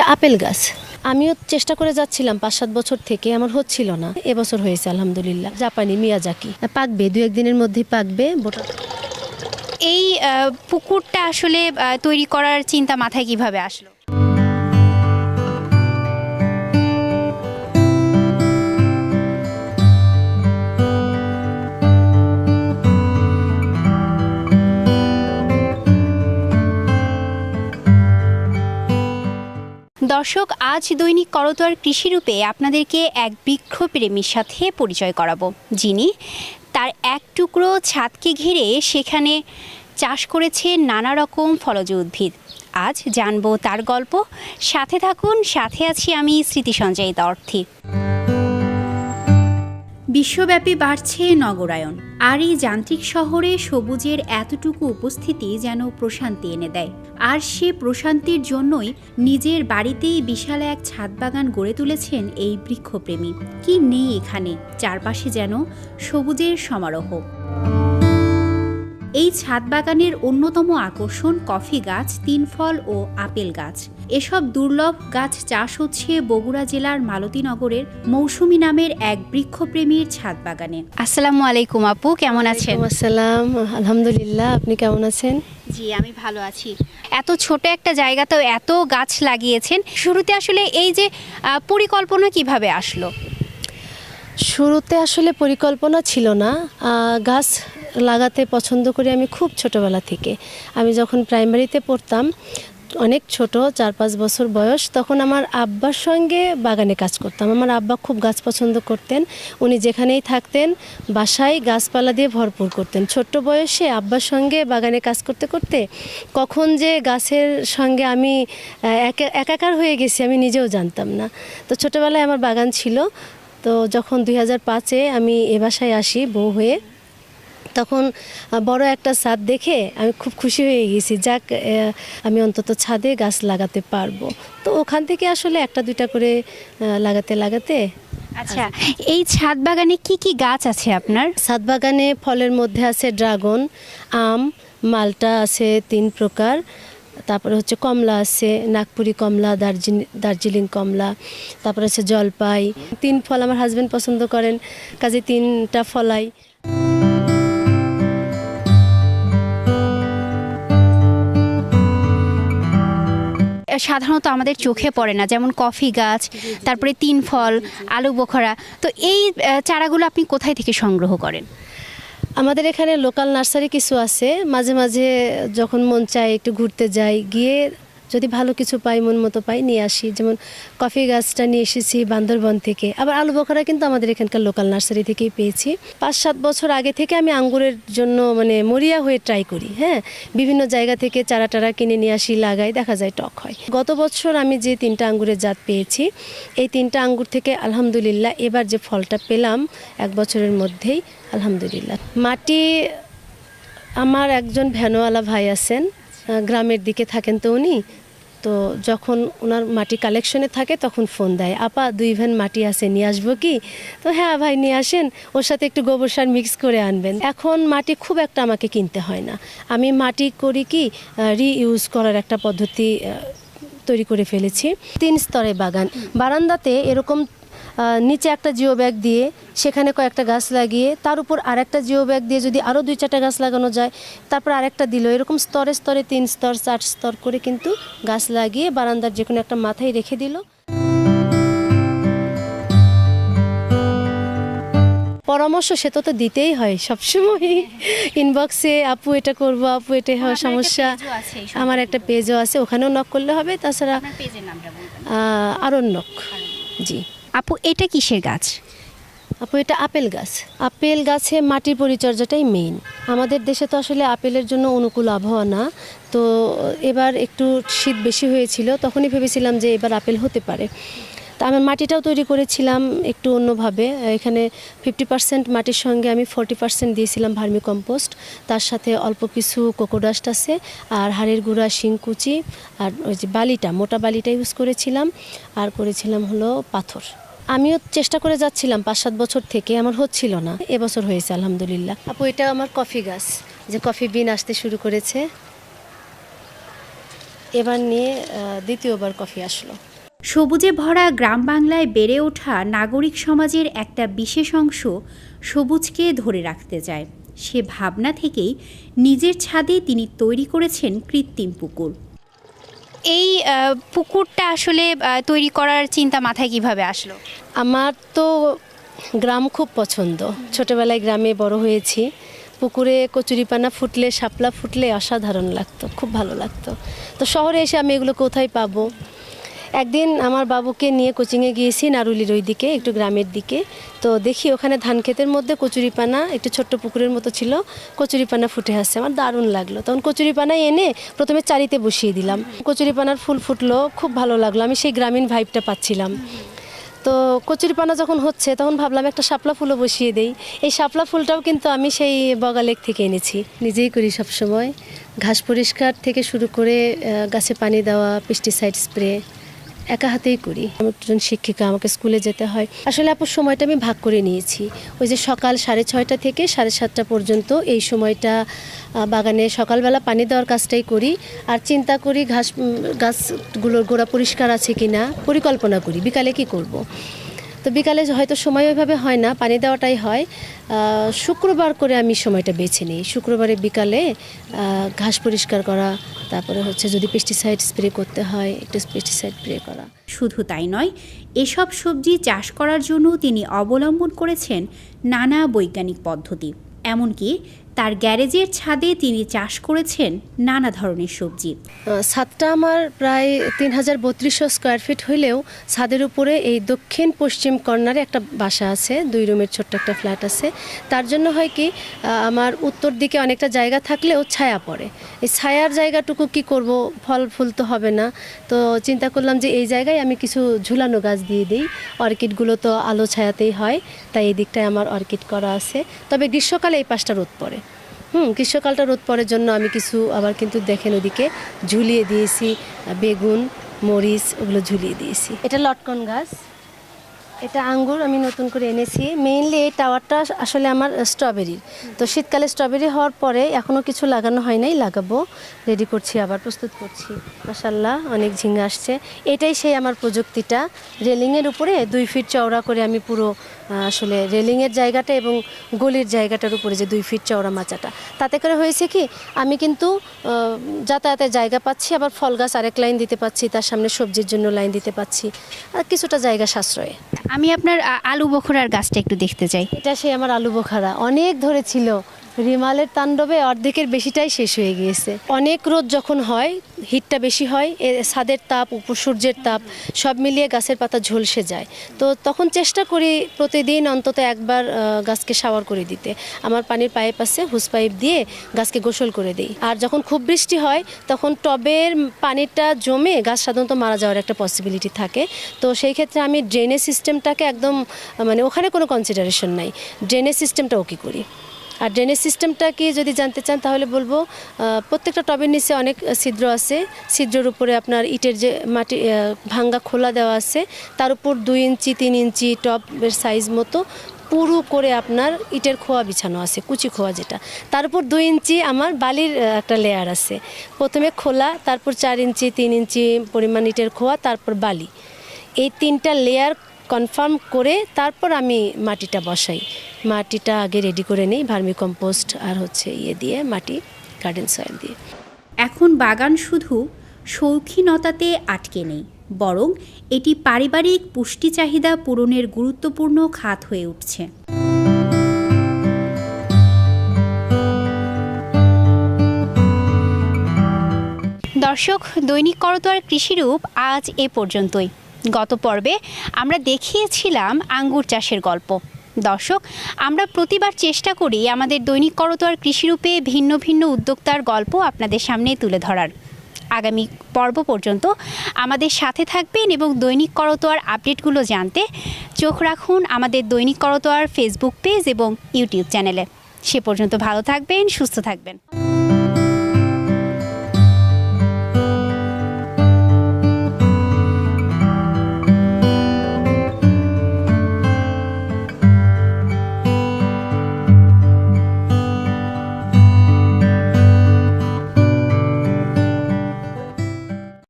এটা আপেল গাছ। আমিও চেষ্টা করে যাচ্ছিলাম ৫-৭ বছর থেকে, আমার হচ্ছিল না। এবছর হয়েছে আলহামদুলিল্লাহ। জাপানি মিয়াজাকি পাকবে, ২-১ দিনের মধ্যেই পাকবে। এই পুকুরটা আসলে তৈরি করার চিন্তা মাথায় কিভাবে আসলো? দর্শক, আজ দৈনিক করতোয়ার কৃষিরূপে আপনাদেরকে এক বৃক্ষপ্রেমীর সাথে পরিচয় করাবো, যিনি তার এক টুকরো ছাদকে ঘিরে সেখানে চাষ করেছে নানা রকম ফলজ উদ্ভিদ। আজ জানবো তার গল্প। সাথে থাকুন, সাথে আছি আমি স্মৃতি সঞ্জয়িতা অর্থী। বিশ্বব্যাপী বাড়ছে নগরায়ন, আর এই যান্ত্রিক শহরে সবুজের এতটুকু উপস্থিতি যেন প্রশান্তি এনে দেয়। আর সে প্রশান্তির জন্যই নিজের বাড়িতেই বিশাল এক ছাদ বাগান গড়ে তুলেছেন এই বৃক্ষপ্রেমী। কি নেই এখানে, চারপাশে যেন সবুজের সমারোহ। এই ছাদ বাগানের অন্যতম আকর্ষণ কফি গাছ, তিন ফল ও আপেল গাছ। এসব দুর্লভ গাছ চাষ হচ্ছে বগুড়া জেলার মালতীনগরের মৌসুমী নামের এক বৃক্ষপ্রেমীর ছাদ বাগানে। আসসালামু আলাইকুম আপু, কেমন আছেন? আসসালাম, আলহামদুলিল্লাহ। আপনি কেমন আছেন? জি, আমি ভালো আছি। এত ছোট একটা জায়গাতেও এত গাছ লাগিয়েছেন, শুরুতে আসলে এই যে পরিকল্পনা কিভাবে আসলো? শুরুতে আসলে পরিকল্পনা ছিল না। গাছ লাগাতে পছন্দ করি আমি খুব ছোটবেলা থেকে। আমি যখন প্রাইমারিতে পড়তাম, অনেক ছোট, ৪-৫ বছর বয়স, তখন আমার আব্বার সঙ্গে বাগানে কাজ করতাম। আমার আব্বা খুব গাছ পছন্দ করতেন। উনি যেখানেই থাকতেন বাসায় গাছপালা দিয়ে ভরপুর করতেন। ছোট্ট বয়সে আব্বার সঙ্গে বাগানে কাজ করতে করতে কখন যে গাছের সঙ্গে আমি একাকার হয়ে গেছি আমি নিজেও জানতাম না। তো ছোটোবেলায় আমার বাগান ছিল। তো যখন ২০০৫-এ আমি এ বাসায় আসি বউ হয়ে, তখন বড় একটা ছাদ দেখে আমি খুব খুশি হয়ে গেছি, যাক আমি অন্তত ছাদে গাছ লাগাতে পারবো। তো ওখান থেকে আসলে একটা দুইটা করে লাগাতে লাগাতে। আচ্ছা, এই ছাদ বাগানে কি কি গাছ আছে আপনার? ছাদ বাগানে ফলের মধ্যে আছে ড্রাগন, আম, মালটা আছে ৩ প্রকার, তারপরে হচ্ছে কমলা আছে, নাগপুরি কমলা, দার্জিলিং কমলা, তারপরে হচ্ছে জলপাই। ৩ ফল আমার হাজব্যান্ড পছন্দ করেন, কাজে 3টা ফলাই। সাধারণত আমাদের চোখে পড়ে না, যেমন কফি গাছ, তারপরে ৩ ফল, আলু বোখরা। তো এই চারাগুলো আপনি কোথায় থেকে সংগ্রহ করেন? আমাদের এখানে লোকাল নার্সারি কিছু আছে, মাঝে মাঝে যখন মন চায় একটু ঘুরতে যাই, গিয়ে যদি ভালো কিছু পাই, মন মতো পাই, নিয়ে আসি। যেমন কফি গাছটা নিয়ে এসেছি বান্দরবন থেকে, আবার আলু বোখরা কিন্তু আমাদের এখানকার লোকাল নার্সারি থেকেই পেয়েছি। ৫-৭ বছর আগে থেকে আমি আঙ্গুরের জন্য মরিয়া হয়ে ট্রাই করি। হ্যাঁ, বিভিন্ন জায়গা থেকে চারা টারা কিনে নিয়ে আসি, লাগাই, দেখা যায় টক হয়। গত বছর আমি যে 3টা আঙ্গুরের জাত পেয়েছি, এই 3টা আঙ্গুর থেকে আলহামদুলিল্লাহ এবার যে ফলটা পেলাম 1 বছরের মধ্যেই, আলহামদুলিল্লাহ। মাটি আমার একজন ভ্যানওয়ালা ভাই আছেন, গ্রামের দিকে থাকেন তো উনি। তো যখন ওনার মাটি কালেকশনে থাকে তখন ফোন দেয়, আপা 2 ভ্যান মাটি আছে, নিয়ে আসবো কি? তো হ্যাঁ ভাই, নিয়ে আসেন, ওর সাথে একটু গোবর সার মিক্স করে আনবেন। এখন মাটি খুব একটা আমাকে কিনতে হয় না। আমি মাটি করি কি, রিইউজ করার একটা পদ্ধতি তৈরি করে ফেলেছি। 3 স্তরে বাগান, বারান্দাতে এরকম নিচে একটা জিও ব্যাগ দিয়ে সেখানে কয়েকটা গাছ লাগিয়ে, তার উপর আরেকটা জিও ব্যাগ দিয়ে যদি আরও 2-4টা গাছ লাগানো যায়, তারপর আরেকটা দিল, এরকম স্তরে স্তরে 3 স্তর 4 স্তর করে কিন্তু গাছ লাগিয়ে বারান্দার যে কোনো একটা মাথায় রেখে দিল। পরামর্শ সে তো দিতেই হয় সবসময়, ইনবক্সে আপু এটা করবো, আপু এটা হওয়ার সমস্যা। আমার একটা পেজও আছে, ওখানেও নক করলে হবে। তাছাড়া আরণ্যক। জি আপু, এটা কিসের গাছ? আপু এটা আপেল গাছ। আপেল গাছে মাটির পরিচর্যাটাই মেইন। আমাদের দেশে তো আসলে আপেলের জন্য অনুকূল আবহাওয়া না। তো এবার একটু শীত বেশি হয়েছিল, তখনই ভেবেছিলাম যে এবার আপেল হতে পারে। তা আমি মাটিটাও তৈরি করেছিলাম একটু অন্যভাবে। এখানে 50% মাটির সঙ্গে আমি 40% দিয়েছিলাম ভার্মি কম্পোস্ট, তার সাথে অল্প কিছু কোকোডাস্ট আছে, আর হাড়ের গুঁড়া, শিংকুচি, আর ওই যে বালিটা, মোটা বালিটা ইউজ করেছিলাম, আর করেছিলাম হলো পাথর। আমিও চেষ্টা করে যাচ্ছিলাম ৫-৭ বছর থেকে, আমার হচ্ছিল না। এবছর হয়েছে আলহামদুলিল্লাহ। আপু এটা আমার কফি গাছ, যে কফি বিন আসতে শুরু করেছে। এবার নিয়ে দ্বিতীয়বার কফি আসলো। সবুজে ভরা গ্রাম বাংলায় বেড়ে ওঠা নাগরিক সমাজের একটা বিশেষ অংশ সবুজকে ধরে রাখতে চায়। সে ভাবনা থেকেই নিজের ছাদে তিনি তৈরি করেছেন কৃত্রিম পুকুর। এই পুকুরটা আসলে তৈরি করার চিন্তা মাথায় কিভাবে আসলো? আমার তো গ্রাম খুব পছন্দ, ছোটবেলায় গ্রামে বড় হয়েছি। পুকুরে কচুরিপানা ফুটলে, শাপলা ফুটলে অসাধারণ লাগতো, খুব ভালো লাগতো। তো শহরে এসে আমি এগুলো কোথায় পাবো? একদিন আমার বাবুকে নিয়ে কোচিংয়ে গিয়েছি নারুলির ওই দিকে, একটু গ্রামের দিকে। তো দেখি ওখানে ধান ক্ষেতের মধ্যে কচুরিপানা, একটু ছোট্ট পুকুরের মতো ছিল, কচুরিপানা ফুটে আসছে। আমার দারুণ লাগলো। তখন কচুরিপানা এনে প্রথমে চারিতে বসিয়ে দিলাম। কচুরিপানার ফুল ফুটলো, খুব ভালো লাগলো। আমি সেই গ্রামীণ ভাইবটা পাচ্ছিলাম। তো কচুরিপানা যখন হচ্ছে তখন ভাবলাম একটা শাপলা ফুলও বসিয়ে দেই। এই শাপলা ফুলটাও কিন্তু আমি সেই বগালেক থেকে এনেছি, নিজেই করি সবসময়। ঘাস পরিষ্কার থেকে শুরু করে গাছে পানি দেওয়া, পেস্টিসাইড স্প্রে একা হাতেই করি। আমি একজন শিক্ষিকা, আমাকে স্কুলে যেতে হয়। আসলে আপুর সময়টা আমি ভাগ করে নিয়েছি। ওই যে সকাল 6:30 থেকে 7:30 পর্যন্ত এই সময়টা বাগানে সকালবেলা পানি দেওয়ার কাজটাই করি। আর চিন্তা করি গাছগুলোর গোড়া পরিষ্কার আছে কিনা, পরিকল্পনা করি বিকালে কি করব। তো বিকালে হয়তো সময় ওইভাবে হয় না, পানি দেওয়াটাই হয়। শুক্রবার করে আমি সময়টা বেছে নিই। শুক্রবারে বিকালে ঘাস পরিষ্কার করা, তারপরে হচ্ছে যদি পেস্টিসাইড স্প্রে করতে হয় একটু পেস্টিসাইড স্প্রে করা। শুধু তাই নয়, এসব সবজি চাষ করার জন্য তিনি অবলম্বন করেছেন নানা বৈজ্ঞানিক পদ্ধতি। এমনকি তার গ্যারেজের ছাদে তিনি চাষ করেছেন নানা ধরনের সবজি। ছাদটা আমার প্রায় 3032 স্কোয়ার ফিট হইলেও ছাদের উপরে এই দক্ষিণ পশ্চিম কর্নারে একটা বাসা আছে, 2 রুমের ছোট্ট একটা ফ্ল্যাট আছে। তার জন্য হয় কি, আমার উত্তর দিকে অনেকটা জায়গা থাকলেও ছায়া পড়ে। এই ছায়ার জায়গাটুকু কি করব, ফল ফুল তো হবে না। তো চিন্তা করলাম যে এই জায়গায় আমি কিছু ঝুলানো গাছ দিয়ে দিই। অর্কিডগুলো তো আলো ছায়াতেই হয়, তাই এই দিকটায় আমার অর্কিড করা আছে। তবে গ্রীষ্মকালে এই পাশটা রোদ পড়ে। গ্রীষ্মকালটা রোদ পড়ার জন্য আমি কিছু আবার কিন্তু দেখেন ওদিকে ঝুলিয়ে দিয়েছি বেগুন, মরিচ, ওগুলো ঝুলিয়ে দিয়েছি। এটা লটকন গাছ, এটা আঙ্গুর আমি নতুন করে এনেছি। মেইনলি এই টাওয়ারটা আসলে আমার স্ট্রবেরির। তো শীতকালে স্ট্রবেরি হওয়ার পরে এখনও কিছু লাগানো হয় নাই, লাগাবো, রেডি করছি, আবার প্রস্তুত করছি। মাশাআল্লাহ অনেক ঝিঙ্গা আসছে। এটাই সেই আমার প্রযুক্তিটা, রেলিংয়ের উপরে 2 ফিট চওড়া করে আমি পুরো আসলে রেলিংয়ের জায়গাটা এবং গলির জায়গাটার উপরে যে 2 ফিট চওড়া মাচাটা, তাতে করে হয়েছে কি আমি কিন্তু যাতায়াতের জায়গা পাচ্ছি, আবার ফল গাছ আরেক লাইন দিতে পাচ্ছি, তার সামনে সবজির জন্য লাইন দিতে পাচ্ছি, আর কিছুটা জায়গা সাশ্রয়ে। আমি আপনার আলু বখরার গাছটা একটু দেখতে চাই। এটা সেই আমার আলু বোখারা, অনেক ধরেছিল। রিমালের তাণ্ডবে অর্ধেকের বেশিটাই শেষ হয়ে গিয়েছে। অনেক রোদ যখন হয়, হিটটা বেশি হয়, ছাদের তাপ, সূর্যের তাপ সব মিলিয়ে গাছের পাতা ঝলসে যায়। তো তখন চেষ্টা করি প্রতিদিন অন্তত একবার গাছকে শাওয়ার করে দিতে। আমার পানির পাইপ আছে, হুস পাইপ দিয়ে গাছকে গোসল করে দিই। আর যখন খুব বৃষ্টি হয় তখন টবের পানিটা জমে গাছ সাধারণত মারা যাওয়ার একটা পসিবিলিটি থাকে। তো সেই ক্ষেত্রে আমি ড্রেনেজ সিস্টেমটাকে একদম মানে ওখানে কোনো কনসিডারেশন নাই, ড্রেনেজ সিস্টেমটা ওকে করি। আর ড্রেনেজ সিস্টেমটা কি যদি জানতে চান তাহলে বলবো, প্রত্যেকটা টবের নিচে অনেক ছিদ্র আছে। ছিদ্রের উপরে আপনার ইটের যে মাটি ভাঙ্গা খোলা দেওয়া আছে, তার উপর 2 ইঞ্চি 3 ইঞ্চি টবের সাইজ মতো পুরু করে আপনার ইটের খোয়া বিছানো আছে, কুচি খোয়া যেটা। তার উপর 2 ইঞ্চি আমার বালির একটা লেয়ার আছে। প্রথমে খোলা, তারপর 4 ইঞ্চি 3 ইঞ্চি পরিমাণ ইটের খোয়া, তারপর বালি। এই 3টা লেয়ার কনফার্ম করে তারপর আমি মাটিটা বসাই। মাটিটা আগে রেডি করে নিই, ভার্মি কম্পোস্ট আর হচ্ছে দিয়ে মাটি, গার্ডেন সয়েল দিয়ে। এখন বাগান শুধু শৌখিনতাতে আটকে নেই, বরং এটি পারিবারিক পুষ্টি চাহিদা পূরণের গুরুত্বপূর্ণ খাত হয়ে উঠছে। দর্শক, দৈনিক করতোয়ার কৃষিরূপ আজ এ পর্যন্তই। গত পর্বে আমরা দেখিয়েছিলাম আঙ্গুর চাষের গল্প। দর্শক, আমরা প্রতিবার চেষ্টা করি আমাদের দৈনিক করতোয়ার কৃষিরূপে ভিন্ন ভিন্ন উদ্যোক্তার গল্প আপনাদের সামনে তুলে ধরার। আগামী পর্ব পর্যন্ত আমাদের সাথে থাকবেন এবং দৈনিক করতোয়ার আপডেটগুলো জানতে চোখ রাখুন আমাদের দৈনিক করতোয়ার ফেসবুক পেজ এবং ইউটিউব চ্যানেলে। সে পর্যন্ত ভালো থাকবেন, সুস্থ থাকবেন।